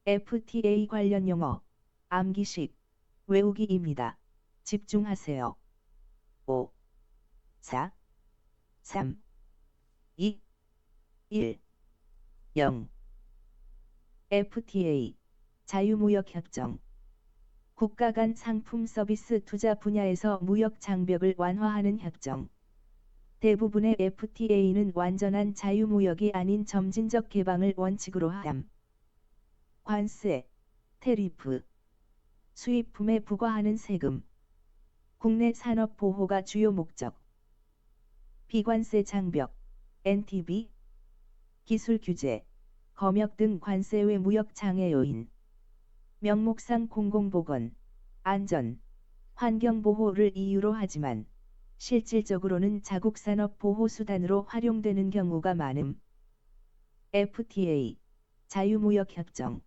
FTA 관련 용어, 암기식, 외우기입니다. 집중하세요. 5, 4, 3, 2, 1, 0. FTA, 자유무역협정. 국가 간 상품 서비스 투자 분야에서 무역 장벽을 완화하는 협정. 대부분의 FTA는 완전한 자유무역이 아닌 점진적 개방을 원칙으로 함. 관세, 테리프, 수입품에 부과하는 세금, 국내 산업 보호가 주요 목적. 비관세 장벽, NTB, 기술 규제, 검역 등 관세 외 무역 장애 요인. 명목상 공공보건, 안전, 환경보호를 이유로 하지만 실질적으로는 자국산업 보호수단으로 활용되는 경우가 많음. FTA, 자유무역협정.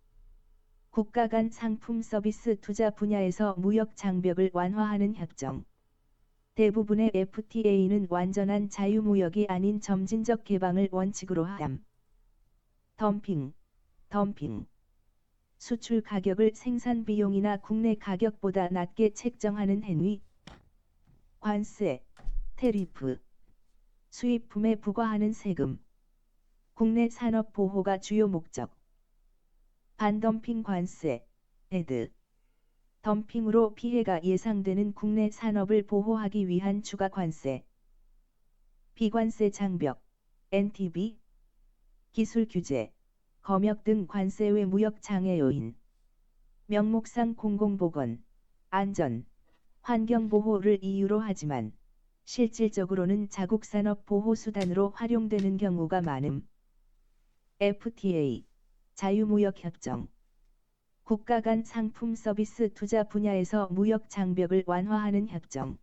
국가 간 상품 서비스 투자 분야에서 무역 장벽을 완화하는 협정. 대부분의 FTA는 완전한 자유무역이 아닌 점진적 개방을 원칙으로 함. 덤핑. 수출 가격을 생산 비용이나 국내 가격보다 낮게 책정하는 행위. 관세, 테리프, 수입품에 부과하는 세금, 국내 산업 보호가 주요 목적. 반덤핑 관세, 헤드. 덤핑으로 피해가 예상되는 국내 산업을 보호하기 위한 추가 관세. 비관세 장벽, NTB, 기술 규제, 검역 등 관세 외 무역 장애 요인. 명목상 공공보건, 안전, 환경보호를 이유로 하지만 실질적으로는 자국산업 보호수단으로 활용되는 경우가 많음. FTA, 자유무역협정. 국가 간 상품 서비스 투자 분야에서 무역 장벽을 완화하는 협정.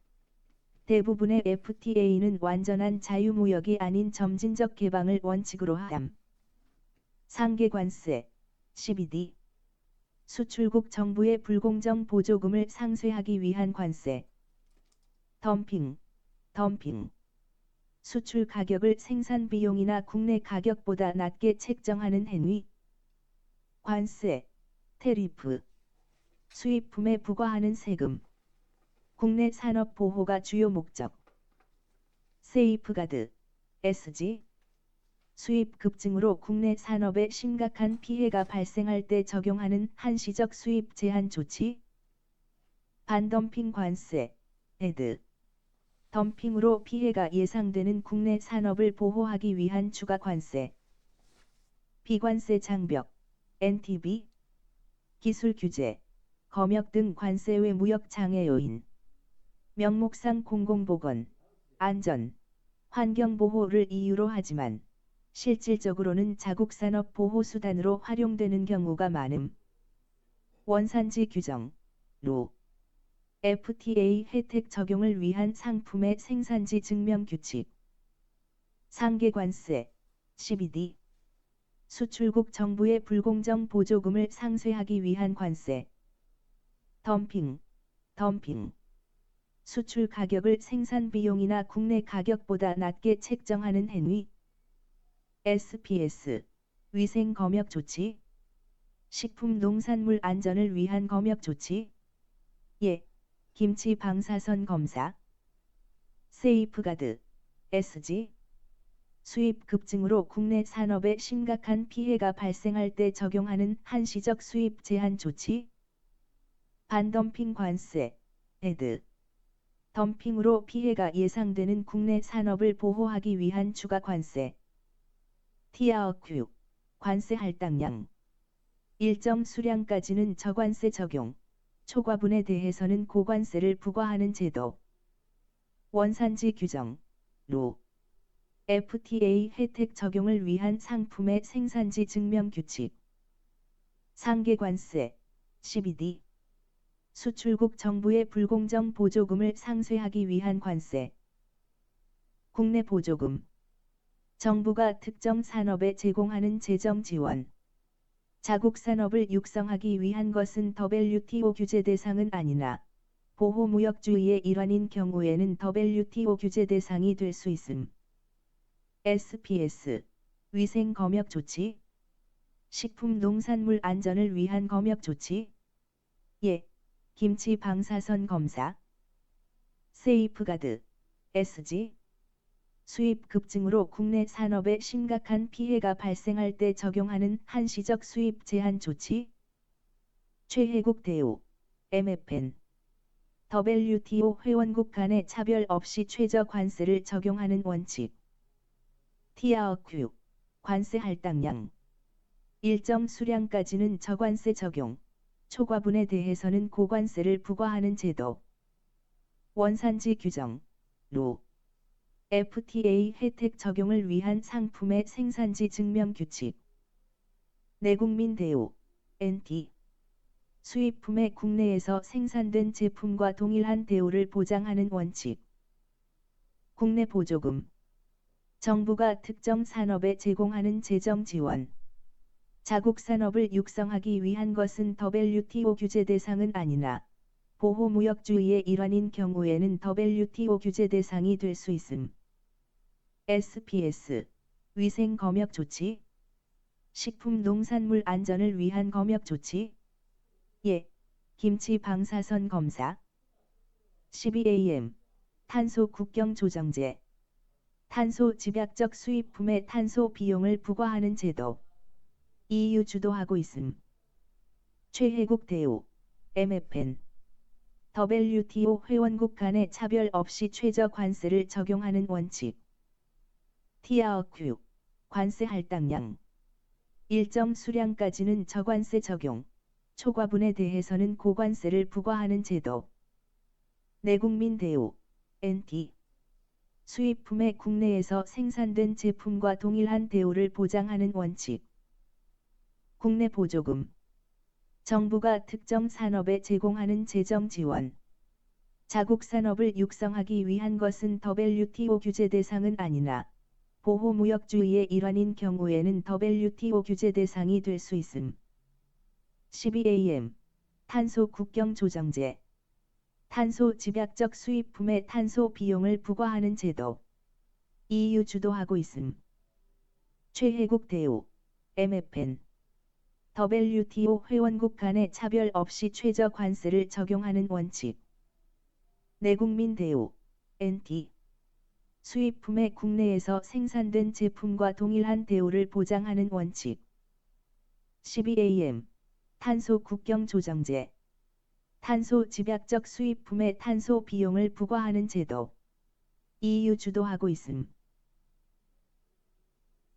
대부분의 FTA는 완전한 자유무역이 아닌 점진적 개방을 원칙으로 함. 상계관세, CBD. 수출국 정부의 불공정 보조금을 상쇄하기 위한 관세. 덤핑. 수출 가격을 생산 비용이나 국내 가격보다 낮게 책정하는 행위. 관세, 테리프. 수입품에 부과하는 세금. 국내 산업 보호가 주요 목적. 세이프가드, SG. 수입 급증으로 국내 산업에 심각한 피해가 발생할 때 적용하는 한시적 수입 제한 조치. 반덤핑 관세, 헤드. 덤핑으로 피해가 예상되는 국내 산업을 보호하기 위한 추가 관세. 비관세 장벽, NTB, 기술 규제, 검역 등 관세 외 무역 장애 요인. 명목상 공공보건, 안전, 환경보호를 이유로 하지만 실질적으로는 자국산업 보호수단으로 활용되는 경우가 많음. 원산지 규정, 루. FTA 혜택 적용을 위한 상품의 생산지 증명 규칙. 상계관세, CBD. 수출국 정부의 불공정 보조금을 상쇄하기 위한 관세. 덤핑. 수출 가격을 생산 비용이나 국내 가격보다 낮게 책정하는 행위. SPS, 위생 검역 조치. 식품 농산물 안전을 위한 검역 조치. 예, 김치 방사선 검사. 세이프가드, SG. 수입 급증으로 국내 산업에 심각한 피해가 발생할 때 적용하는 한시적 수입 제한 조치. 반덤핑 관세, 헤드. 덤핑으로 피해가 예상되는 국내 산업을 보호하기 위한 추가 관세. TRQ, 관세 할당량. 일정 수량까지는 저관세 적용, 초과분에 대해서는 고관세를 부과하는 제도. 원산지 규정, 루. FTA 혜택 적용을 위한 상품의 생산지 증명 규칙. 상계관세, CBD. 수출국 정부의 불공정 보조금을 상쇄하기 위한 관세. 국내 보조금. 정부가 특정 산업에 제공하는 재정 지원. 자국 산업을 육성하기 위한 것은 WTO 규제 대상은 아니나 보호무역주의의 일환인 경우에는 WTO 규제 대상이 될 수 있음. SPS, 위생 검역 조치. 식품 농산물 안전을 위한 검역 조치. 예. 김치 방사선 검사. 세이프가드. SG. 수입 급증으로 국내 산업에 심각한 피해가 발생할 때 적용하는 한시적 수입 제한 조치. 최혜국 대우. MFN. WTO 회원국 간의 차별 없이 최저 관세를 적용하는 원칙. TRQ. 관세 할당량. 일정 수량까지는 저관세 적용, 초과분에 대해서는 고관세를 부과하는 제도. 원산지 규정. 루. FTA 혜택 적용을 위한 상품의 생산지 증명 규칙. 내국민 대우. NT. 수입품의 국내에서 생산된 제품과 동일한 대우를 보장하는 원칙. 국내 보조금. 정부가 특정 산업에 제공하는 재정 지원. 자국 산업을 육성하기 위한 것은 WTO 규제 대상은 아니나 보호무역주의의 일환인 경우에는 WTO 규제 대상이 될 수 있음. SPS. 위생 검역 조치. 식품 농산물 안전을 위한 검역 조치. 예. 김치 방사선 검사. CBAM. 탄소 국경 조정제. 탄소 집약적 수입품의 탄소 비용을 부과하는 제도. EU 주도하고 있음. 최혜국 대우. MFN. WTO 회원국 간의 차별 없이 최저 관세를 적용하는 원칙. TRQ. 관세 할당량. 일정 수량까지는 저관세 적용, 초과분에 대해서는 고관세를 부과하는 제도. 내국민 대우. NT. 수입품의 국내에서 생산된 제품과 동일한 대우를 보장하는 원칙. 국내 보조금. 정부가 특정 산업에 제공하는 재정 지원. 자국 산업을 육성하기 위한 것은 WTO 규제 대상은 아니나 보호무역주의의 일환인 경우에는 WTO 규제 대상이 될 수 있음. CBAM. 탄소 국경 조정제. 탄소 집약적 수입품의 탄소 비용을 부과하는 제도. EU 주도하고 있음. 최혜국 대우. MFN. WTO 회원국 간의 차별 없이 최저 관세를 적용하는 원칙. 내국민 대우. NT. 수입품의 국내에서 생산된 제품과 동일한 대우를 보장하는 원칙. CBAM. 탄소 국경 조정제. 탄소 집약적 수입품의 탄소 비용을 부과하는 제도. EU 주도하고 있음.